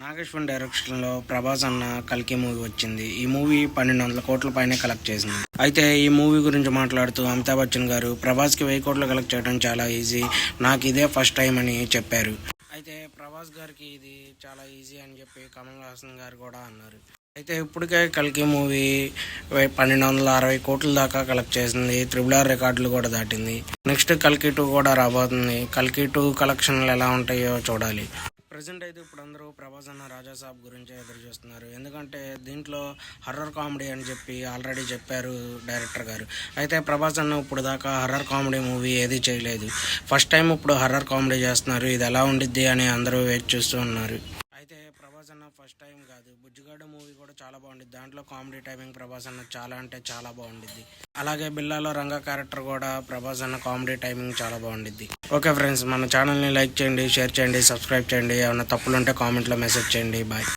నాగేశ్వరన్ డైరెక్షన్లో ప్రభాస్ అన్న కల్కి మూవీ వచ్చింది. ఈ మూవీ 1200 కోట్ల పైనే కలెక్ట్ చేసింది. అయితే ఈ మూవీ గురించి మాట్లాడుతూ అమితాబ్ బచ్చన్ గారు ప్రభాస్కి 1000 కోట్లు కలెక్ట్ చేయడం చాలా ఈజీ, నాకు ఇదే ఫస్ట్ టైం అని చెప్పారు. అయితే ప్రభాస్ గారికి ఇది చాలా ఈజీ అని చెప్పి కమల్ హాసన్ గారు కూడా అన్నారు. అయితే ఇప్పటికే కల్కి మూవీ 1260 కోట్ల దాకా కలెక్ట్ చేసింది. RRR రికార్డులు కూడా దాటింది. నెక్స్ట్ కల్కి 2 కూడా రాబోతుంది. కల్కి 2 కలెక్షన్లు ఎలా ఉంటాయో చూడాలి. ప్రజెంట్ అయితే ఇప్పుడు అందరూ ప్రభాస్ అన్న రాజాసాబ్ గురించి ఎదురు చూస్తున్నారు. ఎందుకంటే దీంట్లో హర్రర్ కామెడీ అని చెప్పి ఆల్రెడీ చెప్పారు డైరెక్టర్ గారు. అయితే ప్రభాస్ అన్న ఇప్పుడు దాకా హర్రర్ కామెడీ మూవీ ఏది చేయలేదు. ఫస్ట్ టైం ఇప్పుడు హర్రర్ కామెడీ చేస్తున్నారు. ఇది ఎలా ఉండిద్ది అని అందరూ వెయిట్ చూస్తూ ఉన్నారు. అయితే ప్రభాస్ అన్న ఫస్ట్ టైం కాదు, బుజ్జిగాడు మూవీ కూడా చాలా బాగుండిద్ది. దాంట్లో కామెడీ టైమింగ్ ప్రభాస్ అన్న చాలా అంటే చాలా బాగుండిద్ది. అలాగే బిల్లాలో రంగా క్యారెక్టర్ కూడా ప్రభాస్ అన్న కామెడీ టైమింగ్ చాలా బాగుండిద్ది. ఓకే ఫ్రెండ్స్, మన ఛానల్ని లైక్ చేయండి, షేర్ చేయండి, సబ్స్క్రైబ్ చేయండి. ఏమైనా తప్పులుంటే కామెంట్లో మెసేజ్ చేయండి. బాయ్.